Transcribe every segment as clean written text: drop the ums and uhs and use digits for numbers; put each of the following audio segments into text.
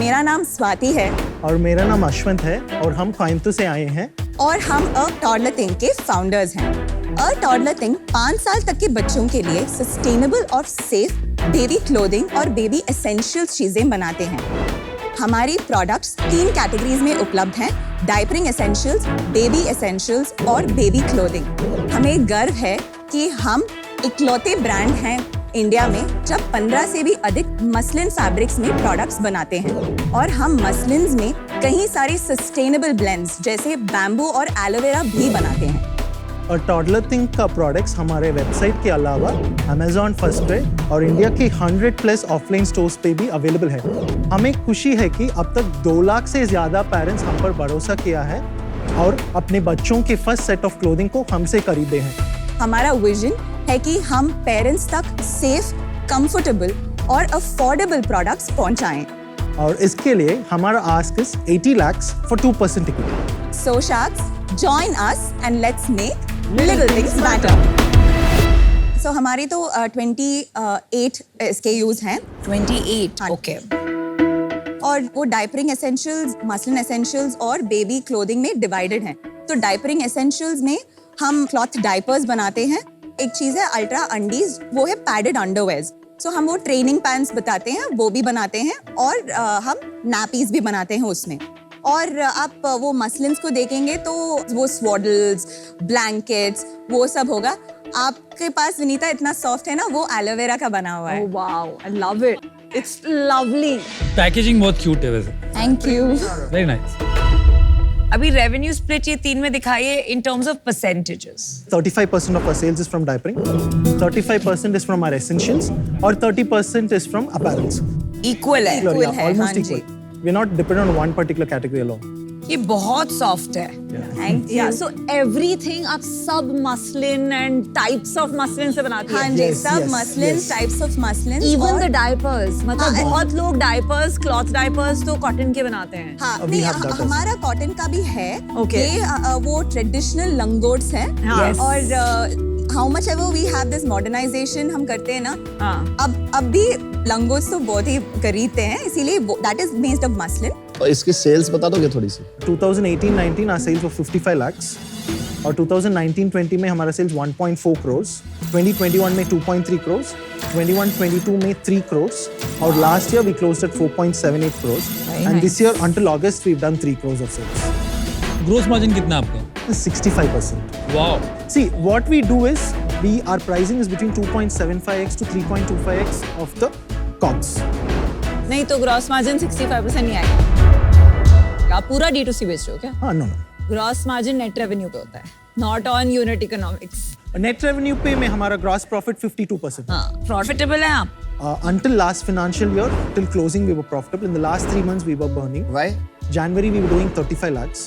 मेरा नाम स्वाति है और मेरा नाम अश्वंत है और हम कोयम्बतूर से आए हैं और हम अ टॉडलर थिंग के फाउंडर्स हैं। अ टॉडलर थिंग 5 साल तक के बच्चों के लिए सस्टेनेबल और सेफ बेबी क्लोथिंग और बेबी एसेंशियल्स चीजें बनाते हैं। हमारी प्रोडक्ट्स 3 कैटेगरीज में उपलब्ध हैं: डायपरिंग एसेंशियल्स, बेबी एसेंशियल्स और बेबी क्लोथिंग। हमें गर्व है कि हम इकलौते ब्रांड हैं इंडिया में जब 15 से भी अधिक मसलिन फैब्रिक्स में प्रोडक्ट्स बनाते हैं और हम मसलिन्स में कई सारे सस्टेनेबल ब्लेंड्स जैसे बैम्बू और एलोवेरा भी बनाते हैं। और टॉडलर थिंग का प्रोडक्ट्स हमारे वेबसाइट के अलावा अमेज़ॉन, फर्स्टक्राई और इंडिया की 100+ ऑफलाइन स्टोर्स पे भी अवेलेबल है। हमें खुशी है कि अब तक 2 लाख से ज़्यादा पेरेंट्स हम पर भरोसा किया है और अपने बच्चों के फर्स्ट सेट ऑफ क्लोथिंग को हमसे खरीदे हैं। हमारा विजन है कि हम पेरेंट्स तक सेफ, कंफर्टेबल और अफोर्डेबल प्रोडक्ट्स पहुंचाएं। और इसके लिए हमारा ask is 80 lakhs for 2% equity. So sharks, join us and let's make little things matter. So हमारी तो 28 SKUs हैं। 28, ओके। और वो डायपरिंग एसेंशियल्स, मसलिन एसेंशियल्स और बेबी क्लोथिंग में डिवाइडेड हैं। तो डायपरिंग एसेंशियल्स में हम क्लॉथ डायपर्स बनाते हैं। एक चीज़ है अल्ट्रा अंडीज, वो है पैडेड अंडरवेयर्स। सो हम वो ट्रेनिंग पैंट्स बताते हैं, वो भी बनाते हैं और हम नैपीज भी बनाते हैं उसमें। और आप वो मसलिन्स को देखेंगे तो वो स्वॉडल्स, ब्लैंकेट्स, वो सब होगा। आपके पास विनीता इतना सॉफ्ट है ना, वो एलोवेरा का बना हुआ है। Oh wow, I love it. It's lovely. Packaging बहुत क्यूट है वैसे। Thank you. Very nice. अभी रेवेन्यू स्प्लिट ये 3 में दिखाइए in terms of percentages. 35% of our sales is from diapering, 35% is from our essentials और 30% is from apparels. इक्वल है। Equal है, almost हाँ जी। equal. We're not dependent on one particular category alone. ये बहुत soft है। Thank you. Yeah, so everything आप सब muslin and types of muslin से बनाती हाँ हैं। जी, Yes, सब yes, muslin, yes. Types of muslin. Even the diapers, मतलब हाँ, बहुत लोग डायपर्स, क्लॉथ डायपर्स तो कॉटन के बनाते हैं। हाँ, We नहीं, have that as well. हमारा कॉटन का भी है। Okay. ये वो ट्रेडिशनल लंगोट्स हैं। हाँ। Yes. और how much ever we have this modernization हम करते हैं ना, हाँ। अब भी लंगोट्स तो बहुत ही खरीदते हैं, इसीलिए that is based of muslin. और इसकी सेल्स बता दोगे थोड़ी सी? 2018-19 our sales were 55 lakhs और 2019-20 में हमारा सेल्स 1.4 crores, 2021 में 2.3 crores, 21-22 में 3 crores और last year we closed at 4.78 crores and this year until August we've done 3 crores of sales. Gross margin कितना है आपका? 65%. Wow. See, what we do is our pricing is between 2.75x to 3.25x of the COGS. नहीं तो gross margin 65% नहीं आएगा। आप पूरा D2C बेच रहे हो क्या? हाँ, no. Gross margin net revenue पे होता है, not on unit economics. Net revenue पे में हमारा gross profit 52%. हाँ, प्रॉफिटेबल है आप? Until last financial year, till closing, we were profitable. In the last 3 months, we were burning. Why? January, we were doing 35 lakhs.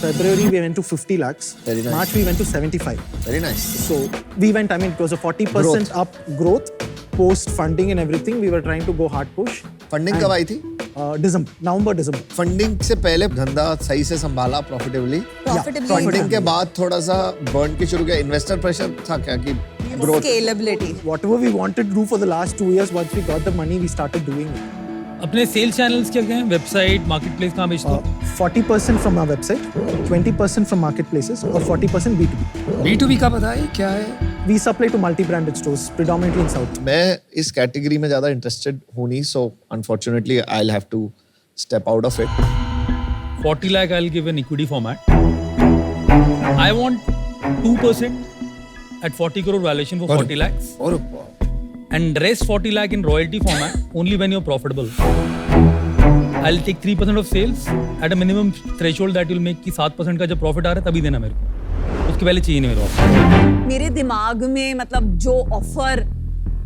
February, we went to 50 lakhs. Very nice. March, we went to 75. Very nice. So we went, I mean, it was a 40% up growth. Post funding and everything, we were trying to go hard push. Funding कब आई थी? November, December. Funding से पहले धंधा सही से संभाला profitably. Funding के बाद थोड़ा सा बर्न के शुरू किया। इन्वेस्टर प्रेशर था क्या कि growth? Scalability. Whatever we wanted to do for the last 2 years, once we got the money, we started doing it. अपने सेल्स चैनल्स क्या क्या हैं? वेबसाइट, मार्केटप्लेस कहाँ बेचते हो? 40% from our website, 20% from marketplaces और 40% B2B. B2B का पता है क्या है? We supply to multi-branded stores, predominantly in South. मैं इस कैटेगरी में ज्यादा इंटरेस्टेड हूँ नहीं, so unfortunately I'll have to step out of it. 40 lakh I'll give an equity format. I want 2% at 40 crore valuation for 40 lakhs. और And rest 40 lakh in royalty format only when you're profitable. I'll take 3% of sales at a minimum threshold that you'll make कि 7% का जब profit आ रहा है तभी देना मेरे को, उसके पहले चाहिए नहीं मेरे को। मेरे दिमाग में मतलब जो ऑफर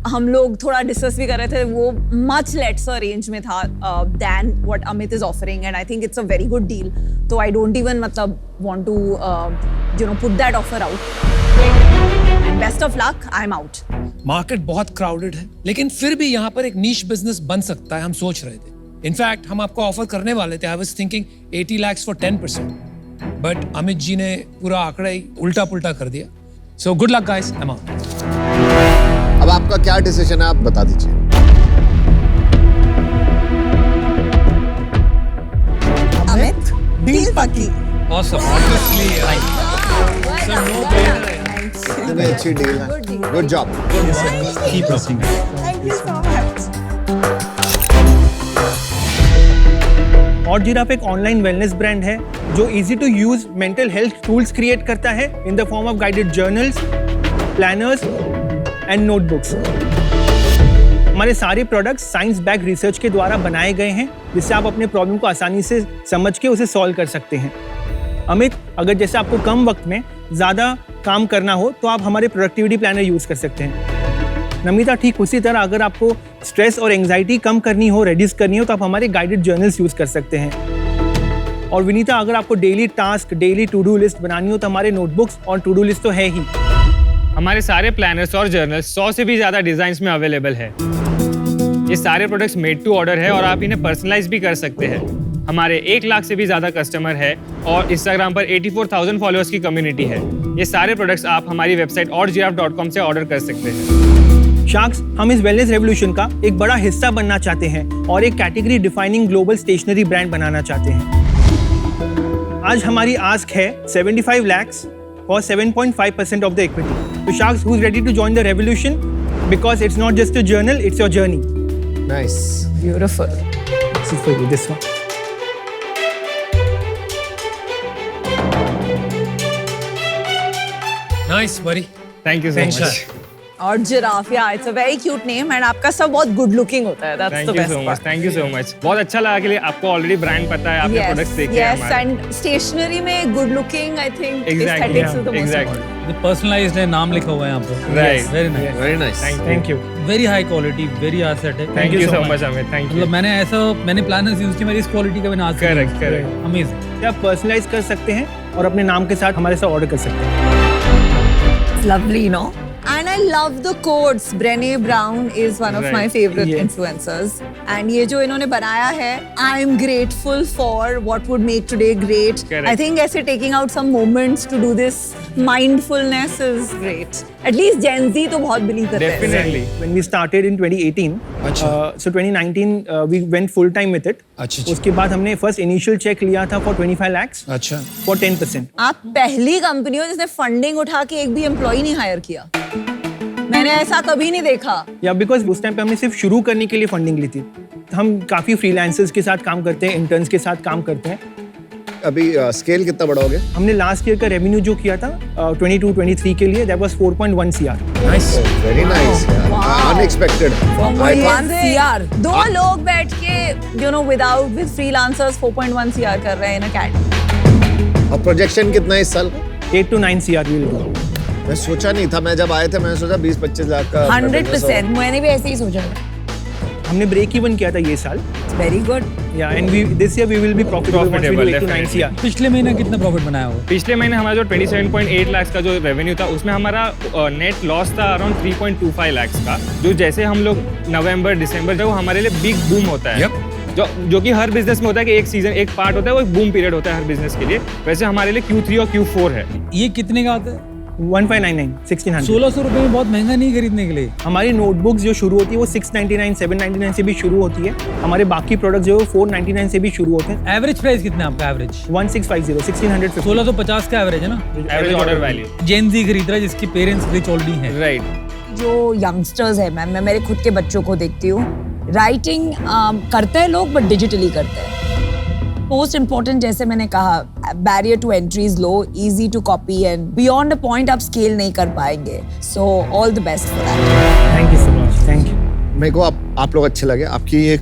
हम लोग थोड़ा डिस्कस भी कर रहे थे वो मच लेट्सर रेंज में था then what Amit is offering and I think it's a very good deal. तो आई डोंट इवन मतलब want to you know put that offer out and best of luck, I am out. Market बहुत crowded है, लेकिन फिर भी यहाँ पर एक नीश बिजनेस बन सकता है, हम सोच रहे थे। इनफैक्ट हम आपको ऑफर करने वाले थे। I was thinking 80 lakhs for 10%, but Amit ji ने पूरा आंकड़ा ही उल्टा पुल्टा कर दिया। So good luck guys, I am out. अब आपका क्या डिसीजन है, आप बता दीजिए। डील पक्की। Awesome. Obviously, it's a no-brainer. इतनी अच्छी डील है, good job. Keep rocking. Thank you so much. और जिराफ एक ऑनलाइन वेलनेस ब्रांड है जो easy to use mental health tools create करता है in the form of guided journals, planners and notebooks. हमारे सारे प्रोडक्ट्स साइंस बैक रिसर्च के द्वारा बनाए गए हैं जिससे आप अपने प्रॉब्लम को आसानी से समझ के उसे सॉल्व कर सकते हैं। अमित, अगर जैसे आपको कम वक्त में ज़्यादा काम करना हो तो आप हमारे प्रोडक्टिविटी प्लानर यूज़ कर सकते हैं। नमिता, ठीक उसी तरह अगर आपको स्ट्रेस और एंजाइटी कम करनी हो, रिड्यूस करनी हो तो आप हमारे गाइडेड जर्नल्स यूज़ कर सकते हैं। और विनीता, अगर आपको daily task, daily to do list बनानी हो तो हमारे नोटबुक्स और टू डू लिस्ट तो है ही। हमारे सारे प्लानर्स और जर्नल्स 100 से भी ज़्यादा डिज़ाइंस में अवेलेबल है। ये सारे प्रोडक्ट्स मेड टू ऑर्डर है और आप इन्हें पर्सनलाइज भी कर सकते हैं। हमारे 1 लाख से भी ज़्यादा कस्टमर है और इंस्टाग्राम पर 84,000 फॉलोअर्स की कम्युनिटी है। ये सारे प्रोडक्ट्स आप हमारी वेबसाइट orgiraffe.com से ऑर्डर कर सकते हैं। शार्क्स, हम इस वेलनेस रेवोल्यूशन का एक बड़ा हिस्सा बनना चाहते हैं और एक category defining global stationery brand बनाना चाहते हैं। आज हमारी आस्क है 75 lakhs for 7.5% of the equity. So Sharks, who's ready to join the revolution? Because it's not just a journal, it's your journey. Nice. Beautiful. This is for you, this one. Nice, buddy. Thank you so Thanks, much. sir. और giraffe, yeah, it's a very cute name and आपका सब बहुत good looking होता है. That's thank the you best so part. Much, thank you so much. बहुत अच्छा लगा कि आपको ऑलरेडी ब्रांड पता है, आपने प्रोडक्ट्स देखे हैं yes, हमारे। and stationery में good looking, I think Exactly, aesthetics is the most exactly. important. The personalized है, नाम लिखा हुआ है यहाँ पे। Right. Very nice. Very nice. Thank you. Very high quality, very aesthetic. Thank you so much Amit, thank you. मतलब मैंने planners use किए, मेरी इस क्वालिटी का मैंने आज तक Correct, use किया। correct. Amazing. आप पर्सनलाइज कर सकते हैं और अपने नाम के साथ हमारे साथ ऑर्डर कर सकते हैं। It's lovely, you know. And I love the quotes. Brené Brown is one of Right. my favorite Yes. influencers. And ये जो इन्होंने बनाया है, I'm grateful for what would make today great. Correct. I think ऐसे taking out some moments to do this mindfulness is great. At least Gen Z तो बहुत believe करते हैं. Definitely. When we started in 2018, अच्छा। so 2019 we went full time with it. अच्छा, अच्छा। उसके बाद हमने फर्स्ट इनिशियल चेक लिया था for 25 lakhs अच्छा। for 10%. आप पहली कंपनी हो जिसने फंडिंग उठा के एक भी एम्प्लॉय नहीं हायर किया. मैंने ऐसा कभी नहीं देखा. या बिकॉज उस टाइम पे हमने सिर्फ शुरू करने के लिए फंडिंग ली थी। हम काफी फ्रीलांसर्स के साथ काम करते हैं, इंटर्न्स के साथ काम करते हैं। अभी स्केल कितना बड़ा हो गया? हमने लास्ट ईयर का रेवेन्यू जो किया था 22-23 के लिए, that was 4.1 CR। Nice. Very nice, unexpected. दो लोग बैठ के with freelancers 4.1 CR कर रहे हैं in a cat. और प्रोजेक्शन कितना है इस साल का? 8 to 9 CR विल डू। मैं सोचा नहीं था, मैं जब आए थे मैंने सोचा 20-25 लाख का 100%. मैंने भी ऐसे ही सोचा. हमने ब्रेक इवन किया था ये साल। Very good. या and we this year we will be profitable once we do 8 to 9 CR। पिछले महीने कितना प्रॉफिट बनाया होगा? पिछले महीने हमारा जो 27.8 लाख का जो रेवेन्यू था उसमें हमारा नेट लॉस था अराउंड 3.25 लाख का, जो जैसे हम लोग नवंबर दिसंबर जो हमारे लिए बिग बूम होता है। Yep. जो कि हर बिजनेस में होता है कि एक सीजन एक पार्ट होता है, वो एक बूम पीरियड होता है हर बिजनेस के लिए। वैसे हमारे लिए Q3 और Q4 है। ये कितने का आता है? 1599 1600। 1600 रुपए में बहुत महंगा नहीं खरीदने के लिए। हमारी नोटबुक्स जो शुरू होती है वो 699 799 से भी शुरू होती है। हमारे बाकी प्रोडक्ट जो है 499 से भी शुरू होते हैं। एवरेज प्राइस कितना है आपका? एवरेज 1650 1650। 1650 का एवरेज है ना? Average order value. Gen Z खरीद रहा है जिसके पेरेंट्स रिच ऑलरेडी हैं। राइट। जो यंगस्टर्स है, मैं मेरे खुद के बच्चों को देखती हूँ, राइटिंग करते हैं लोग बट डिजिटली करते हैं। मोस्ट इम्पोर्टेंट, जैसे मैंने कहा, barrier to entry is low, easy to copy and beyond a point आप स्केल नहीं कर पाएंगे। So all the best for that. Thank you so much. Thank you. मेरे को आप लोग अच्छे लगे, आपकी ये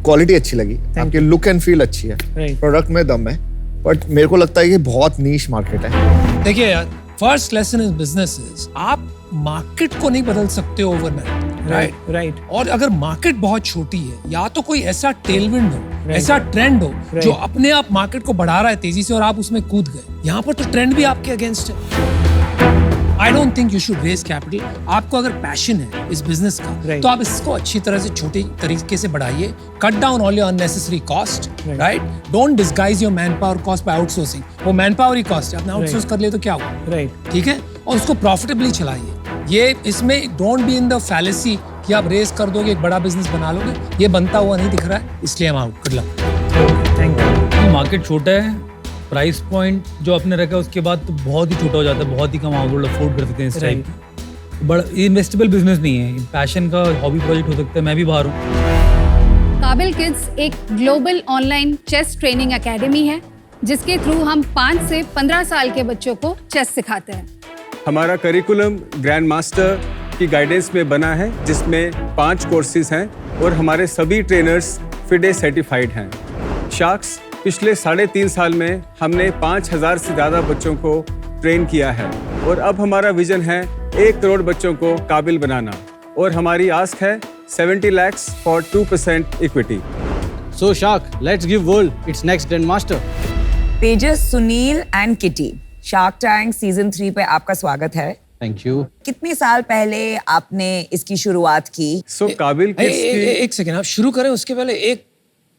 क्वालिटी अच्छी लगी, आपकी लुक एंड फील अच्छी है, Right. प्रोडक्ट में दम है, बट मेरे को लगता है ये बहुत नीश मार्केट है। देखिए यार, first lesson in business is आप मार्केट को नहीं बदल सकते ओवरनाइट, राइट? राइट। और अगर मार्केट बहुत छोटी है, या तो कोई ऐसा टेलविंड हो, ऐसा ट्रेंड हो जो अपने आप मार्केट को बढ़ा रहा है तेजी से और आप उसमें कूद गए। यहाँ पर तो ट्रेंड भी आपके अगेंस्ट है। I don't think you should raise capital. आपको अगर पैशन है इस बिजनेस का, तो आप इसको अच्छी तरह से छोटे तरीके से बढ़ाइए। Cut down all your unnecessary cost, right? Don't disguise your man power cost by outsourcing. वो मैन पावर ही कॉस्ट है, आपने आउटसोर्स कर लिया तो क्या हुआ? राइट। ठीक है, और उसको प्रॉफिटेबली चलाइए। ये इसमें don't be in the fallacy कि आप रेस कर दोगे एक बड़ा बिजनेस बना लोगे। ये बनता हुआ नहीं दिख रहा है, इसलिए हम out. Good luck. Thank you. Market छोटा है, प्राइस पॉइंट जो आपने रखा है उसके बाद तो बहुत ही छोटा हो जाता है, बहुत ही कम अफोर्ड कर सकते हैं इस टाइप। बड़ा इन्वेस्टेबल बिजनेस नहीं है, पैशन का हॉबी प्रोजेक्ट हो सकता है। मैं भी बाहर हूँ। काबिल किड्स एक global online chess training academy है जिसके थ्रू हम 5 से 15 साल के बच्चों को चेस सिखाते हैं। हमारा करिकुलम ग्रैंड मास्टर की गाइडेंस में बना है, जिसमें 5 कोर्सेज हैं और हमारे सभी ट्रेनर्स FIDE सर्टिफाइड हैं। शार्क्स पिछले 3.5 साल में हमने 5000 से ज़्यादा बच्चों को ट्रेन किया है और अब हमारा विजन है 1 करोड़ बच्चों को काबिल बनाना और हमारी आस्क है 70 lakhs for 2% equity. So Shark, let's give world its next grandmaster. Tejas, Sunil and kitty, shark tank season 3 पे आपका स्वागत है। Thank you. कितने साल पहले आपने इसकी शुरुआत की? So काबिल किड्स की एक सेकेंड, आप शुरू करें उसके पहले एक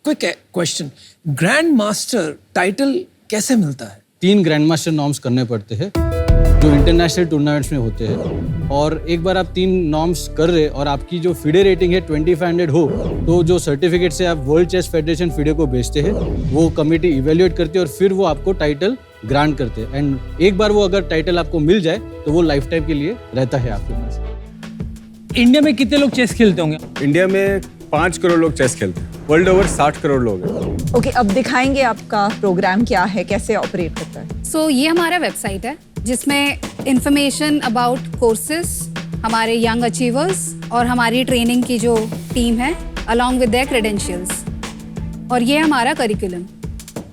quick question, grand master title कैसे मिलता है? 3 ग्रैंड मास्टर नॉर्म्स करने पड़ते हैं जो इंटरनेशनल टूर्नामेंट्स में होते हैं, और एक बार आप 3 नॉर्म्स कर रहे और आपकी जो FIDE रेटिंग है 2500 हो तो जो सर्टिफिकेट से आप वर्ल्ड चेस फेडरेशन FIDE को भेजते हैं, वो कमेटी इवेल्युएट करती है और फिर वो आपको टाइटल ग्रांट करते हैं। एंड एक बार वो अगर टाइटल आपको मिल जाए तो वो लाइफ टाइम के लिए रहता है आपके पास। इंडिया में कितने लोग चेस खेलते होंगे? इंडिया में 5 करोड़ लोग चेस खेलते हैं, वर्ल्ड ओवर 60 करोड़ लोग हैं। ओके, अब दिखाएंगे आपका प्रोग्राम क्या है, कैसे ऑपरेट करता है। सो ये हमारा वेबसाइट है जिसमें इंफॉर्मेशन अबाउट कोर्सेज, हमारे यंग अचीवर्स और हमारी ट्रेनिंग की जो टीम है अलॉन्ग विद देयर क्रेडेंशियल्स, और ये हमारा करिकुलम।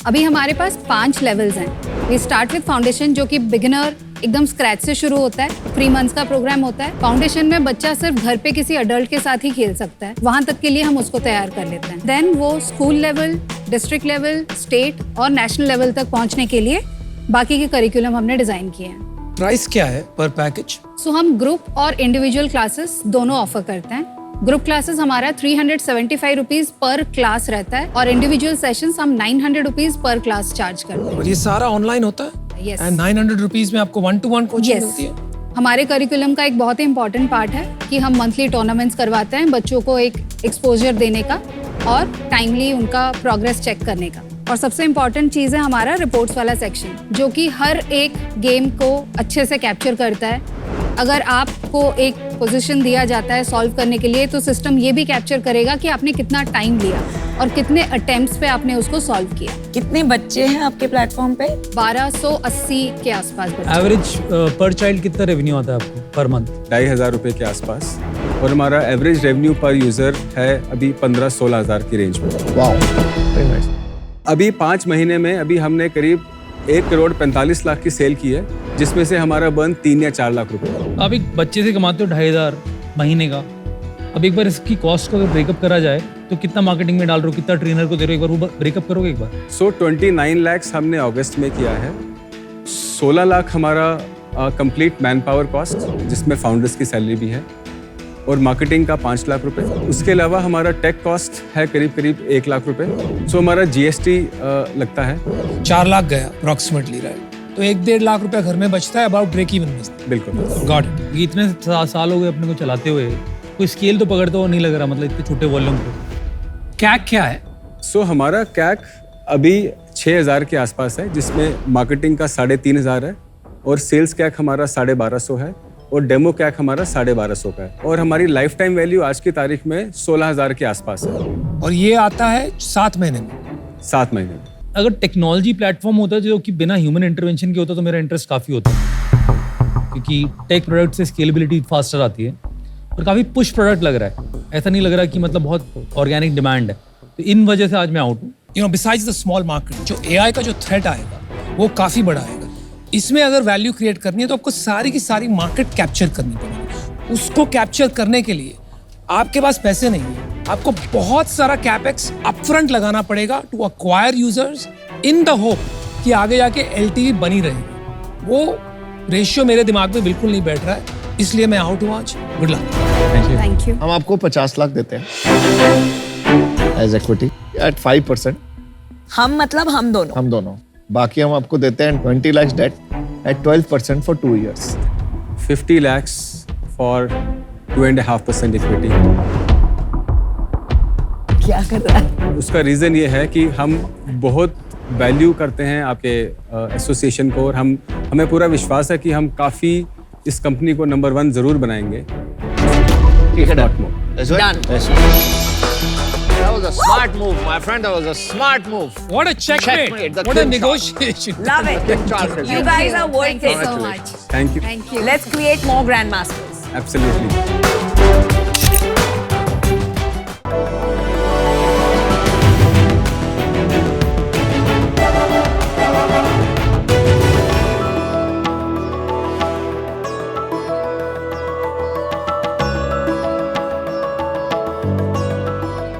अभी हमारे पास 5 लेवल्स हैं। वी स्टार्ट विद फाउंडेशन जो कि बिगिनर एकदम स्क्रैच से शुरू होता है, 3 मंथ्स का प्रोग्राम होता है। फाउंडेशन में बच्चा सिर्फ घर पे किसी अडल्ट के साथ ही खेल सकता है, वहां तक के लिए हम उसको तैयार कर लेते हैं। देन वो school level, district level, state और नेशनल लेवल तक पहुंचने के लिए बाकी के करिकुलम हमने डिजाइन किए हैं। प्राइस क्या है पर पैकेज? सो हम ग्रुप और इंडिविजुअल क्लासेस दोनों ऑफर करते हैं। ग्रुप क्लासेस हमारा 375 रुपीज पर क्लास रहता है और इंडिविजुअल सेशंस हम 900 रुपीज पर क्लास चार्ज करते हैं। और ये सारा ऑनलाइन होता है? Yes. एंड 900 रुपीज में आपको 1-to-1 कोचिंग Yes. मिलती है? हमारे करिकुलम का एक बहुत ही इंपॉर्टेंट पार्ट है कि हम मंथली टूर्नामेंट्स करवाते हैं बच्चों को एक एक्सपोजर देने का और टाइमली उनका प्रोग्रेस चेक करने का। और सबसे इम्पॉर्टेंट चीज़ है हमारा रिपोर्ट्स वाला सेक्शन जो कि हर एक गेम को अच्छे से कैप्चर करता है। अगर आपको एक पोजीशन दिया जाता है सॉल्व करने के लिए तो सिस्टम ये भी कैप्चर करेगा कि आपने कितना टाइम लिया और कितने अटेम्प्ट्स पे आपने उसको सॉल्व किया। कितने बच्चे हैं आपके प्लेटफॉर्म पे? 1280 के आसपास बच्चे। एवरेज पर चाइल्ड कितना रेवेन्यू आता है आपको पर मंथ? 2500 रुपये के आसपास, और हमारा एवरेज रेवेन्यू पर यूजर है अभी 15-16 हज़ार की रेंज में। वाह, अभी 5 महीने में अभी हमने करीब 1 करोड़ 45 लाख की सेल की है, जिसमें से हमारा बर्न 3 या 4 लाख रुपए। आप एक बच्चे से कमाते हो 2500 महीने का। अब एक बार इसकी कॉस्ट को अगर ब्रेकअप करा जाए तो कितना मार्केटिंग में डाल रहे हो, कितना ट्रेनर को दे रहे हो, एक बार वो ब्रेकअप करोगे एक बार? सो 29 लाख हमने अगस्त में किया है। 16 लाख हमारा कंप्लीट मैन पावर कॉस्ट, जिसमें फाउंडर्स की सैलरी भी है, और मार्केटिंग का 5 लाख रुपए। उसके अलावा हमारा टेक कॉस्ट है करीब 1 लाख रुपए। सो हमारा GST लगता है 4 लाख गया अप्रॉक्सीमेटली, राइट? तो 1-1.5 लाख रुपया घर में बचता है, अबाउट ब्रेक इवन में। बिल्कुल, गॉट इट। ये इतने साल हो गए अपने को चलाते हुए, कोई स्केल तो पकड़ता हुआ नहीं लग रहा, मतलब इतने छोटे वॉल्यूम पे। कैक क्या है? सो हमारा कैक अभी 6000 के आसपास है, जिसमें मार्केटिंग का 3500 है और सेल्स कैक हमारा 1250 है और डेमो कैक हमारा 1250 का है, और हमारी लाइफ टाइम वैल्यू आज की तारीख में 16000 के आसपास है। और ये आता है 7 महीने में? 7 महीने में। अगर टेक्नोलॉजी प्लेटफॉर्म होता है जो कि बिना ह्यूमन इंटरवेंशन के होता तो मेरा इंटरेस्ट काफ़ी होता है, क्योंकि टेक प्रोडक्ट से स्केलेबिलिटी फास्टर आती है और काफ़ी पुश प्रोडक्ट लग रहा है। ऐसा नहीं लग रहा कि मतलब बहुत ऑर्गेनिक डिमांड है, तो इन वजह से आज मैं आउट हूँ। You know, besides the small market, जो AI का जो थ्रेट आएगा वो काफ़ी बड़ा आएगा। इसमें अगर वैल्यू क्रिएट करनी है तो आपको सारी की सारी मार्केट कैप्चर करनी पड़ेगी। उसको कैप्चर करने के लिए आपके पास पैसे नहीं है, आपको बहुत सारा कैपेक्स अपफ्रंट लगाना पड़ेगा to acquire users in the hope कि आगे जाके LTV बनी रहेगी। वो रेशियो मेरे दिमाग में बिल्कुल नहीं बैठ रहा है, इसलिए मैं आउट हूँ आज। Good luck. Thank you. हम आपको 50 लाख देते हैं एज इक्विटी एट 5%। हम मतलब हम दोनों। बाकी हम आपको देते हैं 20 lakhs debt at 12% for 2 years। 50 lakhs for 2.5% equity. क्या कर रहा है? उसका रीज़न ये है कि हम बहुत वैल्यू करते हैं आपके एसोसिएशन को, और हमें पूरा विश्वास है कि हम काफ़ी इस कंपनी को नंबर 1 ज़रूर बनाएंगे। ठीक है, Not more. Done. That was a smart move, my friend. That was a smart move. What a checkmate. Checkmate, the What a king negotiation. Love it. You guys are worth Thank you it. so much. Thank you. Thank you. Let's create more grandmasters. Absolutely.